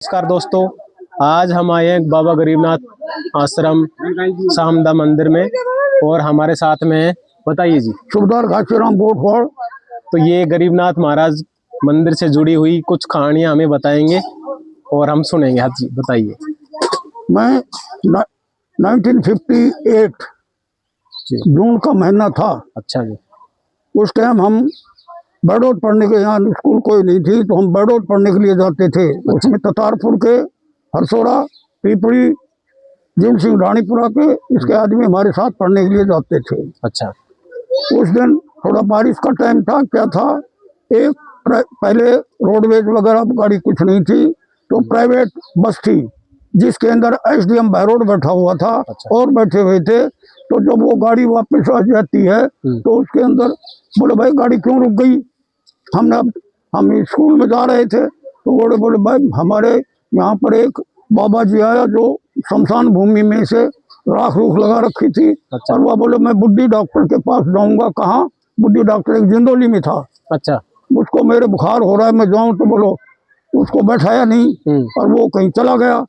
नमस्कार दोस्तों, आज हम आए हैं बाबा गरीबनाथ आश्रम सामदा मंदिर में और हमारे साथ में है, बताइए जी। सुबेदार घासीराम बोटफोड़। तो ये गरीबनाथ महाराज मंदिर से जुड़ी हुई कुछ कहानियां हमें बताएंगे और हम सुनेंगे। हाँ जी बताइए। मैं 1958 जून का महीना था। अच्छा जी। उस टाइम हम बड़ौद पढ़ने के, यहाँ स्कूल कोई नहीं थी तो हम बड़ौद पढ़ने के लिए जाते थे। उसमें ततारपुर के, हरसोरा, पीपड़ी, जिम सिंह रानीपुरा के इसके आदमी हमारे साथ पढ़ने के लिए जाते थे। अच्छा। उस दिन थोड़ा बारिश का टाइम था। क्या था, एक पहले रोडवेज वगैरह गाड़ी कुछ नहीं थी तो प्राइवेट बस थी जिसके अंदर एसडीएम बहरोड बैठा हुआ था। अच्छा। और बैठे हुए थे। तो जब वो गाड़ी वापस आ जाती है तो उसके अंदर बोले भाई गाड़ी क्यों रुक गई। हम स्कूल में जा रहे थे तो बोले भाई हमारे यहाँ पर एक बाबा जी आया जो शमशान भूमि में से राख रूख लगा रखी थी। अच्छा। और वह बोले मैं बुद्धि डॉक्टर के पास जाऊंगा। कहाँ? बुद्धि डॉक्टर एक जिंदौली में था। अच्छा। मुझको मेरे बुखार हो रहा है, मैं जाऊं तो बोलो उसको बैठाया नहीं और वो कहीं चला गया।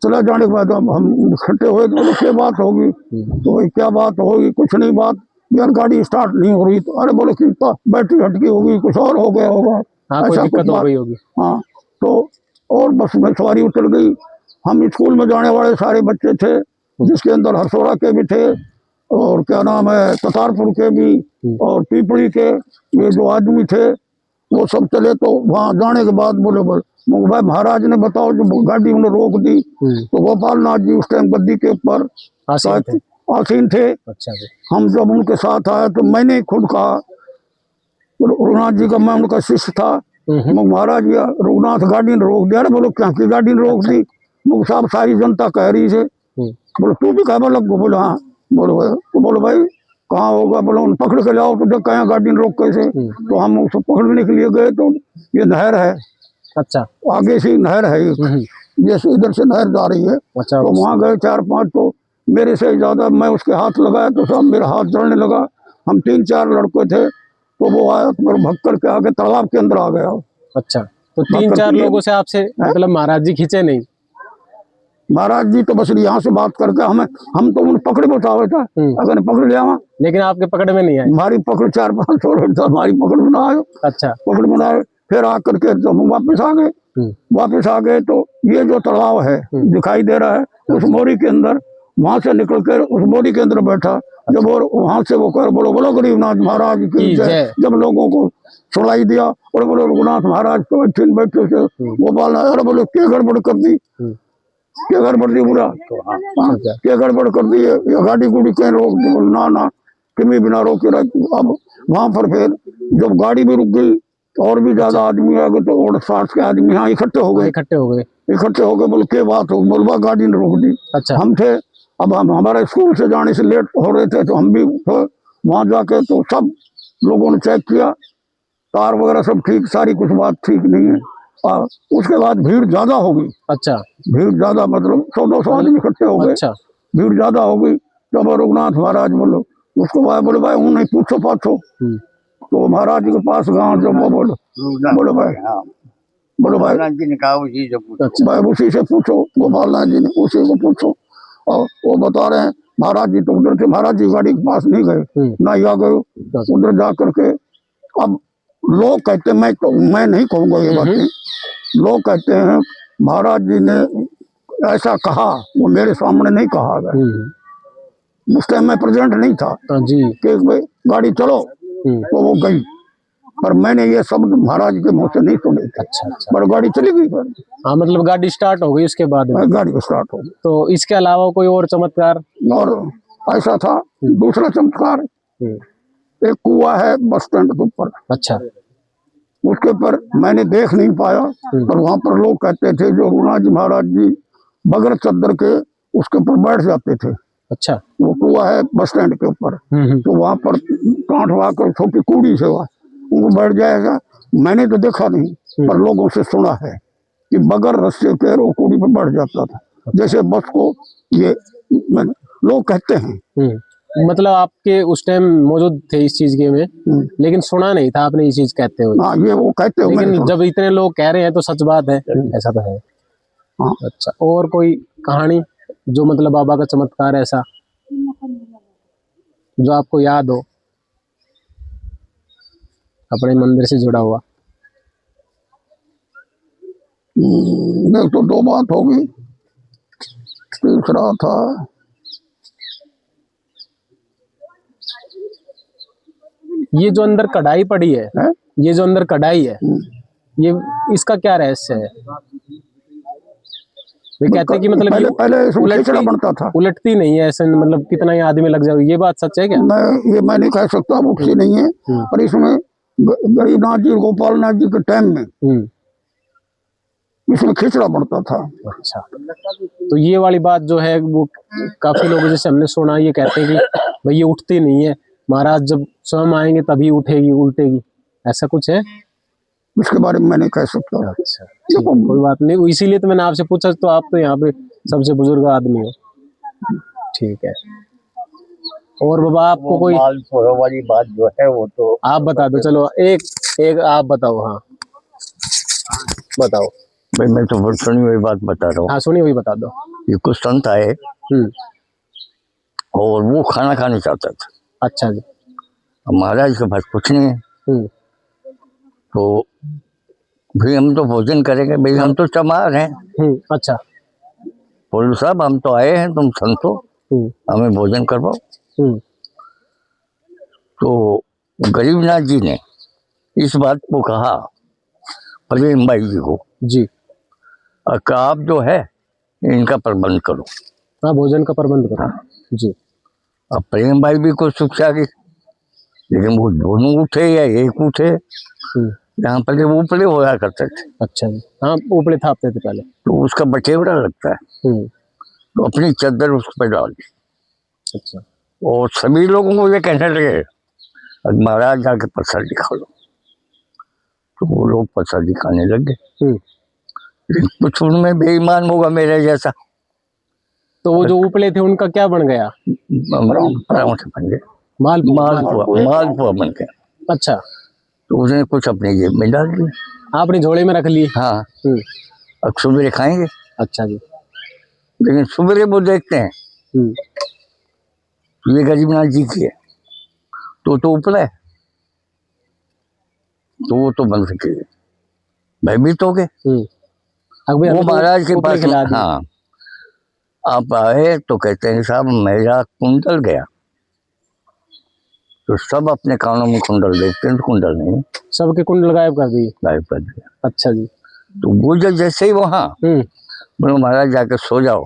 चला जाने के बाद हम इकट्ठे हुए तो क्या बात होगी। तो भाई क्या बात होगी, कुछ नहीं बात यार, गाड़ी स्टार्ट नहीं हो रही। तो अरे बोलो कि बैटरी हटकी होगी, कुछ और हो गया होगा। हाँ, कोई दिक्कत हो गई होगी। हाँ, तो और बस में सवारी उतर गई। हम स्कूल में जाने वाले सारे बच्चे थे जिसके अंदर हरसोरा के भी थे और क्या नाम है ततारपुर के भी और पीपड़ी के ये जो आदमी थे वो सब चले। तो वहाँ जाने के बाद बोले भाई महाराज ने बताओ जो गाड़ी उन्होंने रोक दी। तो गोपाल नाथ जी उस टाइम गद्दी के ऊपर आसीन थे। अच्छा जी। हम जब उनके साथ आए तो मैंने खुद कहा, रघुनाथ जी का मैं उनका शिष्य था, महाराज रघुनाथ गाड़ी ने रोक दिया। बोलो क्या की गाड़ी ने रोक दी? साहब सारी जनता कह रही है। बोलो तू भी कह लगो? बोलो हाँ। बोलो भाई कहाँ होगा? बोलो उन पकड़ के लाओ। तो जब कहा गाड़ी ने रोक कैसे? तो हम उसको पकड़ने के लिए गए तो ये नहर है। अच्छा। आगे से नहर है, जैसे इधर से नहर जा रही है। अच्छा। तो वहाँ गए 4-5, तो मेरे से ज्यादा मैं उसके हाथ लगाया तो सब मेरा हाथ जलने लगा। हम 3-4 लड़के थे तो वो आया तो भग करके आगे तालाब के अंदर आ गया। अच्छा। तो 3-4 लोगों से आपसे मतलब महाराज जी खींचे नहीं? महाराज जी तो बस यहाँ से बात करके हम तो उन्हें पकड़ में उठावे था, अगर पकड़ लिया वहाँ। लेकिन आपके पकड़ में नहीं आए? हमारी पकड़ 4-5 था, हमारी पकड़ में ना आए। अच्छा। पकड़ में आए फिर आकर के तो हम वापस आ गए। वापस आ गए तो ये जो तालाब है दिखाई दे रहा है उस मोरी के अंदर, वहां से निकल कर उस मोरी के अंदर बैठा। जब और वहां से वो कर बोलो बोलो गरीबनाथ महाराज की जय, जब लोगों को सुनाई दिया और बोलो रघुनाथ महाराज तो बैठे थे। गोपाल अरे बोलो क्या गड़बड़ कर दी, क्या गड़बड़ दी बुरा, क्या गड़बड़ कर दी, गाड़ी गुड़ी कहीं रोक दी? बोल ना किमी बिना रोके। अब वहां पर फिर जब गाड़ी भी रुक गई और भी ज्यादा आदमी आ गए तो 60 के आदमी यहाँ इकट्ठे हो गए। बोल क्या बात हो? बोलवा गाड़ी ने रोक दी। अच्छा। हम थे, अब हम हमारे स्कूल से जाने से लेट हो रहे थे तो हम भी वहां जाके तो सब लोगों ने चेक किया, कार वगैरह सब ठीक, सारी कुछ बात ठीक नहीं है। और उसके बाद भीड़ ज्यादा हो गई। अच्छा। भीड़ ज्यादा मतलब 100-200 आदमी इकट्ठे हो गए। अच्छा। भीड़ ज्यादा हो गई तब रघुनाथ महाराज बोलो उसको बोले भाई उन्हें पूछो पाछो। तो महाराज जी के पास गाँव जब वो बोलो भाई जी ने कहा भाई उसी से पूछो, गोपाल नाथ जी ने उसी को पूछो। और वो बता रहे हैं महाराज जी तो उधर थे, महाराज जी गाड़ी के पास नहीं गए ना ही आ गए उधर जा करके। अब लोग कहते हैं, मैं नहीं कहूँगा ये बातें, लोग कहते हैं महाराज जी ने ऐसा कहा, वो मेरे सामने नहीं कहा गया। उस टाइम मैं प्रेजेंट नहीं था जी कि भाई गाड़ी चलो तो वो गई, पर मैंने ये शब्द महाराज के मुंह से नहीं सुने थे। अच्छा। पर गाड़ी चली गई। पर हाँ मतलब गाड़ी स्टार्ट हो गई उसके बाद? गाड़ी स्टार्ट हो गई। तो इसके अलावा कोई और चमत्कार? और ऐसा था दूसरा चमत्कार, एक कुआं है बस स्टैंड के ऊपर। अच्छा। उसके ऊपर मैंने देख नहीं पाया पर वहां पर लोग कहते थे जो रघुनाथ जी महाराज जी बगैर चद्दर के उसके ऊपर बैठ जाते थे। अच्छा। वो कुआं है बस स्टैंड के ऊपर, तो वहां पर कांठ वाकर छोटी कूड़ी से वह उनको बैठ जाएगा। मैंने तो देखा नहीं पर लोगों से सुना है कि बगैर रस्से के वो कूड़ी पर बैठ जाता था। जैसे बस को ये लोग कहते हैं। मतलब आपके उस टाइम मौजूद थे इस चीज के में, लेकिन सुना नहीं था आपने ये चीज कहते हुए? हाँ ये वो कहते हुए, लेकिन जब इतने लोग कह रहे हैं तो सच बात है, ऐसा तो है। हाँ। अच्छा, और कोई कहानी जो मतलब बाबा का चमत्कार ऐसा जो आपको याद हो अपने मंदिर से जुड़ा हुआ? देख तो दो बात होगी, तीसरा था ये जो अंदर कढ़ाई पड़ी है, ये जो अंदर कढ़ाई है, ये इसका क्या रहस्य है? वे कहते हैं कि मतलब पहले पहले इसमें खिचड़ा बनता था, उलटती नहीं है ऐसे, मतलब कितना ही आदमी लग जाए, ये बात सच है क्या? मैं नहीं कह सकता, उठती नहीं है, पर इसमें गरीबनाथ जी गोपाल नाथ जी के टाइम में इसमें खिचड़ा बनता था। अच्छा, तो ये वाली बात जो है वो काफी लोगों जैसे हमने सुना, ये कहते हैं कि भाई ये उठती नहीं है, महाराज जब स्वयं आएंगे तभी उठेगी, उल्टेगी, ऐसा कुछ है? इसके बारे में मैं नहीं कह सकता। अच्छा, कोई बात नहीं, इसीलिए तो मैंने आपसे पूछा, तो आप तो यहाँ पे सबसे बुजुर्ग आदमी हो। ठीक है, और बाबा आपको कोई वाली बात जो है वो तो आप बता दो, चलो एक आप बताओ। हाँ बताओ भाई, मैं तो सुनी हुई बात बता रहा हूँ। हाँ सुनी हुई बता दो। ये कुछ संत आए और वो खाना खाना चाहता था। अच्छा जी। महाराज के पास कुछ नहीं है, तो भाई हम तो भोजन करेंगे, भाई हम तो चमार हैं। अच्छा, बोलो साहब हम तो आए हैं, तुम संतो हमें भोजन करवाओ। तो गरीबनाथ जी ने इस बात को कहा प्रेम भाई जी को जी, आप जो है इनका प्रबंध करो। हाँ, भोजन का प्रबंध करो जी। अब प्रेम भाई भी कुछ शिक्षा की, लेकिन वो दोनों उठे या एक उठे, यहाँ पर वो ऊपरे होया करते थे। अच्छा जी, हाँ ऊपरे थापते थे पहले, तो उसका बटेवड़ा लगता है, तो अपनी चादर उस पर डाल दी। अच्छा, और सभी लोगों को ये कहने लगे महाराज जाके प्रसादी खा लो। तो वो लोग प्रसादी खाने लगे, लेकिन कुछ उनमें बेईमान होगा मेरे जैसा, तो वो जो ऊपले थे उनका क्या बन गया? परामर्श बन गए, मालपुआ बन गया। अच्छा, तो उसने कुछ अपनी जेब में डाल दिया, आपने झोले में रख ली। हाँ, अब सुबह खाएंगे। अच्छा जी, लेकिन सुबह वो देखते हैं ये गरीबनाथ जी की है, तो ऊपर है, तो वो तो बन सके भयभीत हो गए। वो महाराज के पास, हाँ आप आए तो कहते हैं साहब मेरा कुंडल गया। तो सब अपने कानों में कुंडल देखते हैं, तो कुंडल नहीं, सबके कुंडल गायब कर दिए, गायब कर दिया। अच्छा जी। तो वो जब जैसे ही वहाँ बोलो महाराज जाकर सो जाओ,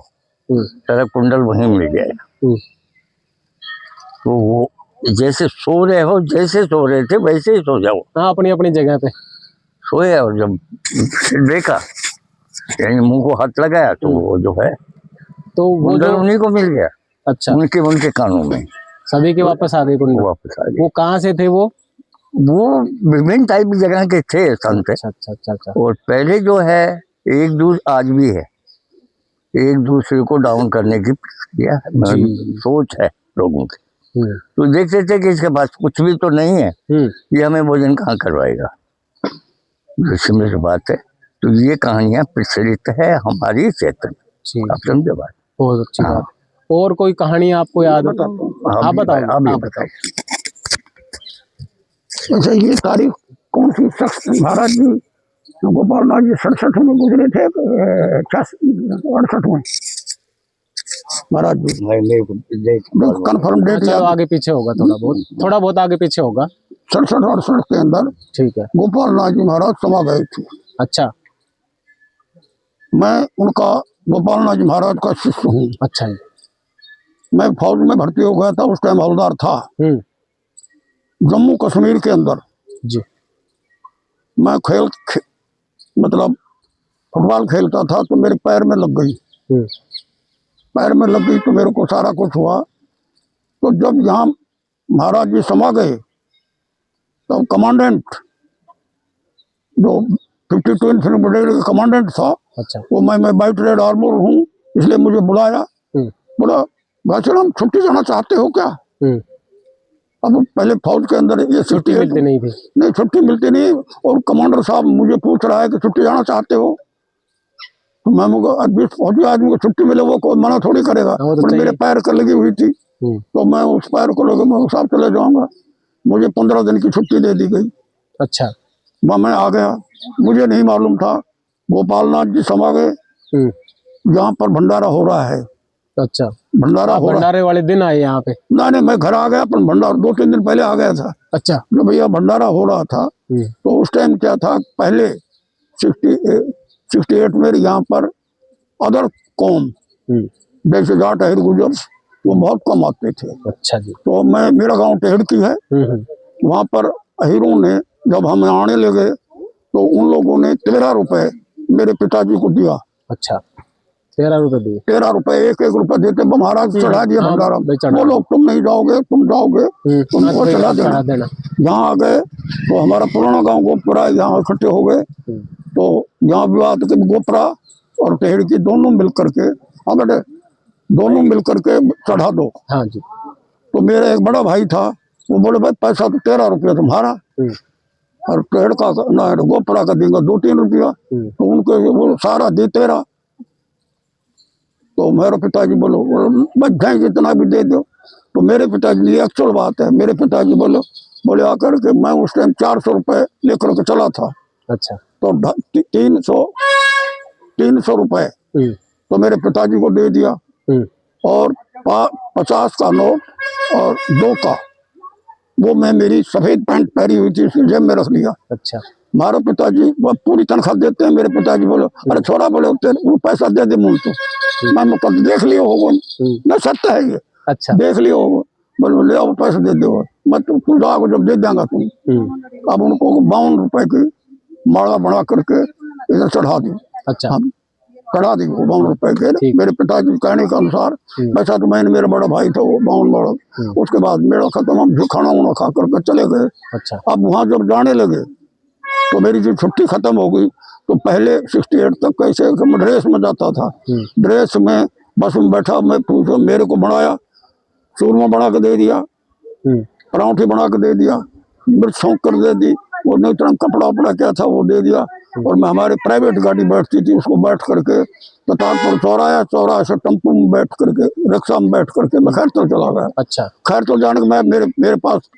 तेरा कुंडल वहीं मिल जाएगा। तो वो जैसे सो रहे हो, जैसे सो रहे थे वैसे ही सो जाओ, हाँ अपनी अपनी जगह पे सोए। और जब देखा यानी मुंह को हाथ लगाया, तो वो जो है तो वो जो उन्हीं को मिल गया। अच्छा, उनके कानों में सभी के वापस आ गए कुंडल, वापस आ गए। वो कहाँ से थे? वो विभिन्न टाइप की जगह के थे संत। अच्छा। और पहले जो है एक दूसरे आज भी है, एक दूसरे को डाउन करने की प्रक्रिया सोच है लोगों की। तो देखते थे कि इसके पास कुछ भी तो नहीं है, ये हमें भोजन कहाँ करवाएगा, सिमर बात है। तो ये कहानियां प्रचलित है हमारी क्षेत्र में, आप समझे बात। बहुत अच्छी बात। और कोई कहानी आपको याद है? आप बताओ। अच्छा, ये तारीख कौन सी शख्स महाराज जी गोपाल नाथ जी 67 में गुजरे थे, 68 में महाराज जी, कंफर्म डेट चलो आगे पीछे होगा, थोड़ा बहुत आगे पीछे होगा। 67-68 के अंदर ठीक है, गोपाल नाथ जी महाराज समा गए थे। अच्छा, मैं उनका गोपाल नाथ जी महाराज का शिष्य हूँ। अच्छा जी। मैं फौज में भर्ती हो गया था, उस टाइम हवलदार था जम्मू कश्मीर के अंदर जी। मैं मतलब फुटबॉल खेलता था, तो मेरे पैर में लग गई, तो मेरे को सारा कुछ हुआ। तो जब यहाँ महाराज जी समा गए, तब कमांडेंट जो 52 इन्फेंट्री ब्रिगेड का कमांडेंट था, अच्छा, वो मैं वाइट रेड आर्मर हूँ, इसलिए मुझे बुलाया। बोला भाषण हम छुट्टी जाना चाहते हो क्या? अब पहले फौज के अंदर ये छुट्टी मिलती नहीं थी, नहीं छुट्टी मिलती नहीं, और कमांडर साहब मुझे पूछ रहा है कि छुट्टी जाना चाहते हो? तो मैं जिस फौजी आदमी को छुट्टी मिले वो कोई मना थोड़ी करेगा। तो मेरे पैर कर लगी हुई थी, तो मैं उस पैर को लेकर मैं साहब चले जाऊंगा। मुझे 15 दिन की छुट्टी दे दी गई। अच्छा, मैं आ गया। मुझे नहीं मालूम था गोपालनाथ जी समा गए जहाँ पर भंडारा हो रहा है। अच्छा, भंडारा हो रहा, भंडारे वाले दिन आए यहाँ पे? नहीं, मैं घर आ गया, पर भंडारा 2-3 दिन पहले आ गया था। अच्छा, जो भैया भंडारा हो रहा था तो उस टाइम क्या था, पहले 68 में यहाँ पर अदर कौम जैसे जाट अहिर गुजर वो बहुत कम आते थे। अच्छा जी। तो मेरा गांव टेहड़ की है, वहाँ पर अहिरों ने जब हम आने लगे तो उन लोगों ने 13 रुपए मेरे पिताजी को दिया। अच्छा, 13 रुपए दिए? 13 रुपए, एक रुपए देते। महाराज चढ़ा दिया भंडारा। वो लोग तुम नहीं जाओगे, तुम जाओगे, तुमको चढ़ा देना। यहाँ आ गए तो हमारा पुराना गांव गोपरा यहाँ इकट्ठे हो गए। तो यहाँ विवाद के गोपरा और टेहड़ की दोनों मिलकर के दोनों मिलकर के चढ़ा दो। हाँ जी। तो मेरा एक बड़ा भाई था, वो बोले भाई पैसा तो 13 रुपया तुम्हारा और टेहड़ का ना गोपरा का देंगे 2-3 रुपया। तो उनके वो सारा दे 13। तो मेरे पिताजी बोलो बच जाए जितना भी दे दो। तो मेरे पिताजी, ये एक्चुअल बात है, मेरे पिताजी बोले आकर के मैं उस टाइम 400 रुपए लेकर के चला था। अच्छा। तो 300 रुपए तो मेरे पिताजी को दे दिया और 50 का नोट और 2 का वो मैं मेरी सफेद पैंट पहनी हुई थी उसकी जेब में रख लिया। अच्छा। हमारे पिताजी वो पूरी तनख्वाह देते हैं। मेरे पिताजी बोलो अरे छोड़ा, बोले वो पैसा दे दे मुझ तो मैं कब देख लियो होगा ना, सत्य है ये। अच्छा। देख लियो होगा, बोले ले आओ पैसे दे दो, मैं तू जाओ जब दे देंगा तुम। अब उनको 52 रुपए की माला बना करके इधर चढ़ा दी। अच्छा। चढ़ा दी 52 रुपए के। मेरे पिताजी कहने के अनुसार पैसा तो मैंने, मेरा बड़ा भाई था वो 52 बड़ा। उसके बाद मेरा खत्म, हम खाना उना खा करके चले गए। अच्छा। अब वहां जब जाने लगे तो मेरी जो छुट्टी खत्म हो गई तो पहले 68 तक कैसे ड्रेस में जाता था। ड्रेस में बस में बैठा, मैं मेरे को बनाया, चूरमा बना के दे दिया, परांठी बना के दे दिया, मिर्च छौंक कर दे दी, वो नहीं तरह कपड़ा वपड़ा क्या था वो दे दिया। और मैं हमारे प्राइवेट गाड़ी बैठती थी, उसको बैठ करके प्रतापपुर चौराहा से टेम्पो में बैठ करके, रिक्शा में बैठ करके मैं खैरतल चला गया। अच्छा। खैरतल जाने के मैं मेरे पास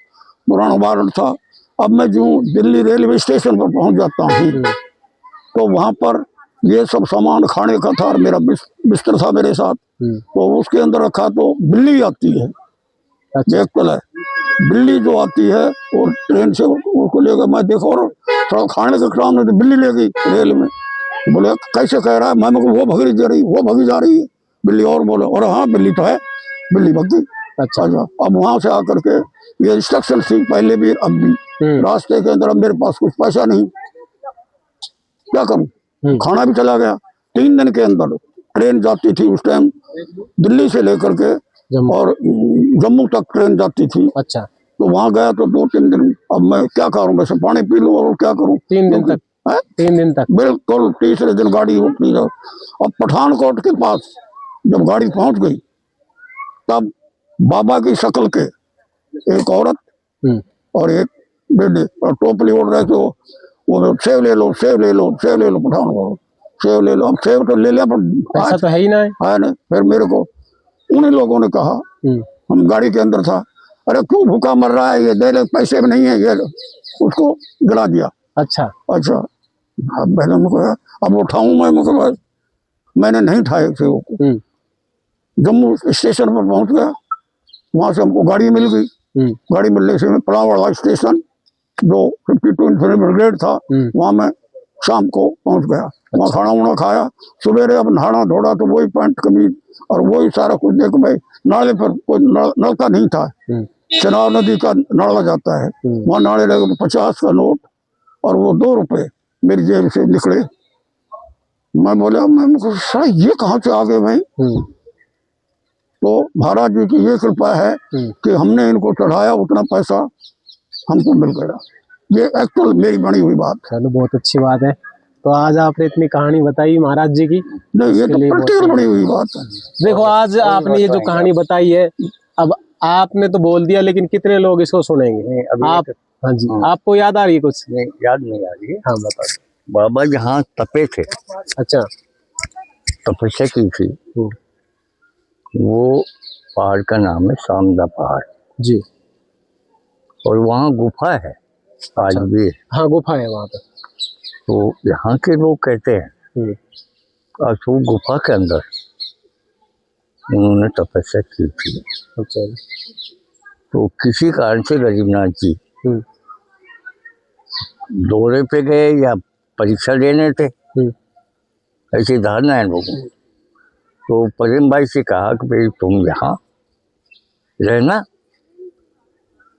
पुराना वारंट था। अब मैं जो दिल्ली रेलवे स्टेशन पर पहुंच जाता हूँ तो वहां पर ये सब सामान खाने का था और मेरा बिस्तर था मेरे साथ। तो उसके अंदर रखा तो बिल्ली आती है। अच्छा। बिल्ली जो आती है और ट्रेन से उसको लेकर मैं देखो, और थोड़ा खाने के सामने तो बिल्ली ले गई रेल में। बोले कैसे कह रहा है, मैं वो भगी जा रही, वो भगी जा रही है बिल्ली। और बोले और हाँ बिल्ली तो है, बिल्ली भग गई। अच्छा। अब वहां से आकर के ये इंस्ट्रक्शन थी पहले भी अब भी। रास्ते के अंदर मेरे पास कुछ पैसा नहीं, क्या करूं, खाना भी चला गया। 3 दिन के अंदर ट्रेन जाती थी उस टाइम दिल्ली से लेकर के और जम्मू तक ट्रेन जाती थी। अच्छा। तो वहां गया तो 2-3 दिन। अब मैं क्या करूं, वैसे पानी पी लूं और क्या करूं। 3 दिन तक? 3 दिन तक बिल्कुल। तीसरे दिन गाड़ी उठी। अब पठानकोट के पास जब गाड़ी पहुंच गई तब बाबा की शक्ल के एक औरत और एक बेटे और टोपली ओढ़ रहे थे, वो सेव ले लो, सेव ले लो, सेव ले लो, पठानकोट सेव ले लो। अब सेव तो ले लिया पर पैसा तो है ही ना, है ना। फिर मेरे को उन्हीं लोगों ने कहा, हम गाड़ी के अंदर था, अरे क्यों भूखा मर रहा है, ये दे ले, पैसे भी नहीं है, ये उसको गिरा दिया। अच्छा। अच्छा। अब मैंने कहा अब उठाऊं मैं, मैंने नहीं उठाए थे वो। जम्मू स्टेशन पर पहुंच गया, वहां से हमको गाड़ी मिल गई। गाड़ी मिलने से पलावाड़ा स्टेशन जो 52 इन्फेंट्री ब्रिगेड था वहां मैं शाम को पहुंच गया। वहाँ खाना वाना खाया, सवेरे अब नहाना धोड़ा तो वही पैंट कमीज और वही सारा कुछ। देखो भाई नाले पर कोई नलका नहीं था, चनाव नदी का नाला जाता है, वहाँ नाले लगे 50 का नोट और वो 2 रुपए मेरी जेब से निकले। मैं बोला मैं ये कहाँ से आ गए भाई। तो महाराज जी की ये कृपा है कि हमने इनको चढ़ाया, उतना पैसा हमको मिल गया। ये एक्चुअल मेरी बनी हुई बात है। चलो बहुत अच्छी बात है। तो आज आपने इतनी कहानी बताई महाराज जी की, नहीं ये तो प्रत्येक बनी हुई बात है। देखो आज आपने ये जो कहानी बताई है, अब आपने तो बोल दिया लेकिन कितने लोग इसको सुनेंगे आप? हाँ जी। आपको याद आ रही है कुछ? याद नहीं आ रही है। हाँ बताओ। बाबा जहाँ तपे थे, अच्छा, तपस्या की थी, वो पहाड़ का नाम है सामदा पहाड़ जी। और वहाँ गुफा है आज भी। हाँ गुफा है वहाँ पे। तो यहाँ के लोग कहते हैं आज वो गुफा के अंदर उन्होंने तपस्या की थी। अच्छा। तो किसी कारण से गरीबनाथ जी दौरे पे गए या परीक्षा देने थे, ऐसी धारणा है लोगों की। तो प्रेम भाई से कहा कि भाई तुम यहाँ रहना,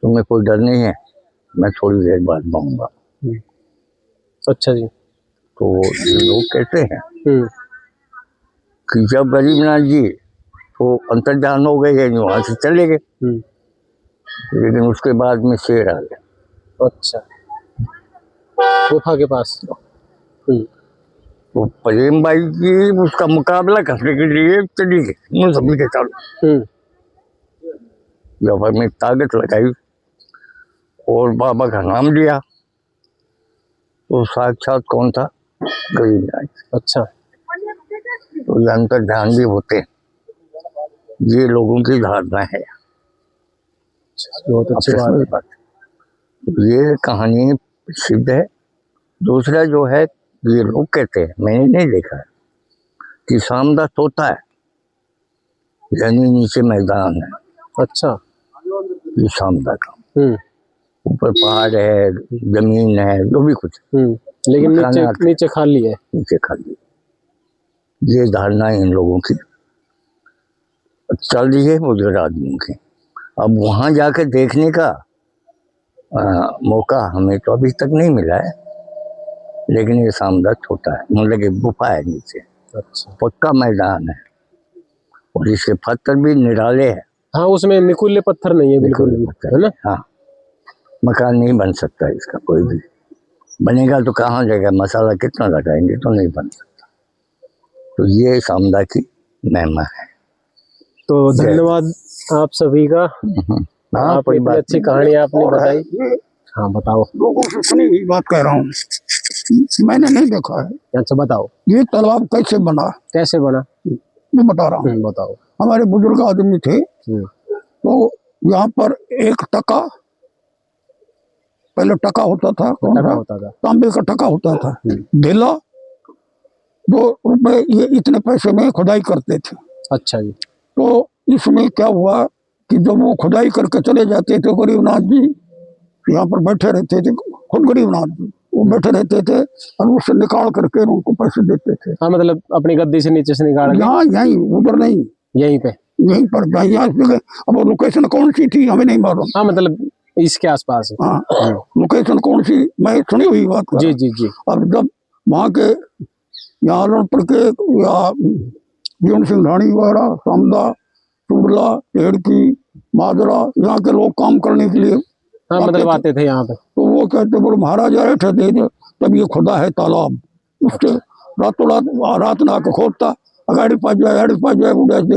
तुम्हें कोई डर नहीं है, मैं थोड़ी देर बाद आऊंगा। अच्छा जी। तो लोग कहते हैं कि जब गरीबनाथ जी तो अंतर्धान हो गए, वहां से चले गए, लेकिन उसके बाद में शेर आ गया। अच्छा, गुफा के पास। तो प्रेम भाई जी उसका मुकाबला करने के लिए चली गई सभी के चालू। जब हमें ताकत लगाई और बाबा का नाम लिया तो साक्षात कौन था? गरीबनाथ। अच्छा। तो ये अंतर्ध्यान भी होते हैं, ये लोगों की धारणा है। बहुत अच्छी बात है। ये कहानी सिद्ध है। दूसरा जो है, ये लोग कहते हैं, मैंने नहीं देखा है, कि सामदा तोता है, यानी नीचे मैदान है। अच्छा। ये सामदा का ऊपर पहाड़ है, जमीन है, जो भी कुछ, लेकिन नीचे खाली है। नीचे खाली। ये धारणा है इन लोगों की, चल रही है बुजुर्ग आदमियों की। अब वहां जाके देखने का मौका हमें तो अभी तक नहीं मिला है, लेकिन ये सामदा छोटा है, मतलब कि गुफा है नीचे। अच्छा। पक्का मैदान है और इसके पत्थर भी निराले हैं। हाँ, उसमें निकुल्ले पत्थर नहीं है बिल्कुल भी, है ना? हाँ, मकान नहीं बन सकता इसका, कोई भी बनेगा तो कहाँ जाएगा, मसाला कितना लगाएंगे, तो नहीं बन सकता। तो ये सामदा की महिमा है। तो धन्यवाद आप सभी का। हाँ, आप इतनी अच्छी कहानी आपने बताई। हाँ बताओ। लोगों से सुनी हुई बात कह रहा हूँ, मैंने नहीं देखा है। अच्छा बताओ। ये तालाब कैसे बना? कैसे बना? मैं बता रहा हूँ। बताओ। हमारे बुजुर्ग आदमी थे, तो यहाँ पर एक टका, पहले टका होता था, टका होता था, तांबे का टका होता था, ढेला 2 रुपए, ये इतने पैसे में खुदाई करते थे। अच्छा जी। तो इसमें क्या हुआ कि जब वो खुदाई करके चले जाते थे, गरीबनाथ जी यहाँ पर बैठे रहते थे, खुद गरीबनाथ जी वो बैठे रहते थे और उससे निकाल करके उनको पैसे देते थे। हाँ, मतलब अपनी गद्दी से नीचे से निकाल? यहाँ यहीं, उधर नहीं, यहीं पे, यहीं पर। अब लोकेशन कौन सी थी हमें नहीं मालूम। हाँ, मतलब इसके आसपास। हाँ, लोकेशन कौन सी मैं सुनी हुई बात कर। जी जी जी। अब जब वहाँ के यहाँ लड़पुर के या जीवन सिंह ढाणी वगैरह, सामदा, चुड़ला, हेड़की, माजरा, यहाँ के लोग काम करने के लिए हाँ, मतलब आते थे यहाँ पे। तो वो कहते बोले महाराज आए थे, तब ये खुदा है तालाब। उसके रातों रात ना के खोदता, अगाड़ी पास जाए उड़ा दे।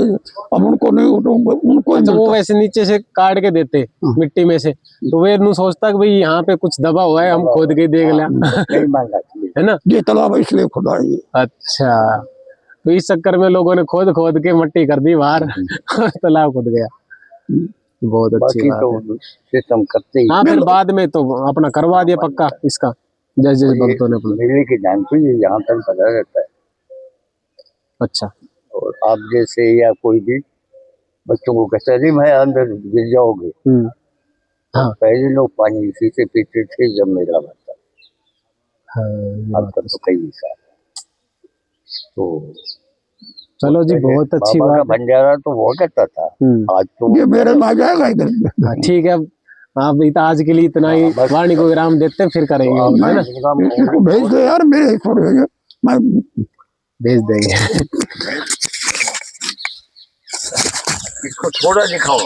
अब उनको नहीं, उनको अच्छा, वो वैसे नीचे से काट के देते मिट्टी में से, तो वे नहीं सोचता कि भाई यहाँ पे कुछ दबा हुआ है, हम खोद के देख लिया, है ना? ये तालाब इसलिए खुदा है। अच्छा, तो इस चक्कर में लोगों ने खोद खोद के मट्टी कर दी बाहर, तालाब खुद गया। बहुत अच्छी बात है। सिस्टम करते ही। हाँ, फिर बाद में तो अपना करवा दिया पक्का इसका, जैसे भक्तों ने अपना। मेले के टाइम पे ये यहाँ तक बना रहता है। अच्छा। और आप जैसे या कोई भी बच्चों को कहते नहीं भाई अंदर गिर जाओगे, हाँ, पहले लोग पानी इसी से पीते थे जब मेला बनता। हाँ, अब तो कई साल। तो चलो जी, बहुत अच्छी बात। भंडारा तो वो कहता था, आज तो ये मेरे में आ जाएगा इधर। ठीक है, आप आज के लिए इतना ही वाणी को विराम देते हैं, फिर करेंगे, है ना? इसको भेज दो यार, मेरे मैं भेज देंगे। इसको थोड़ा दिखाओ।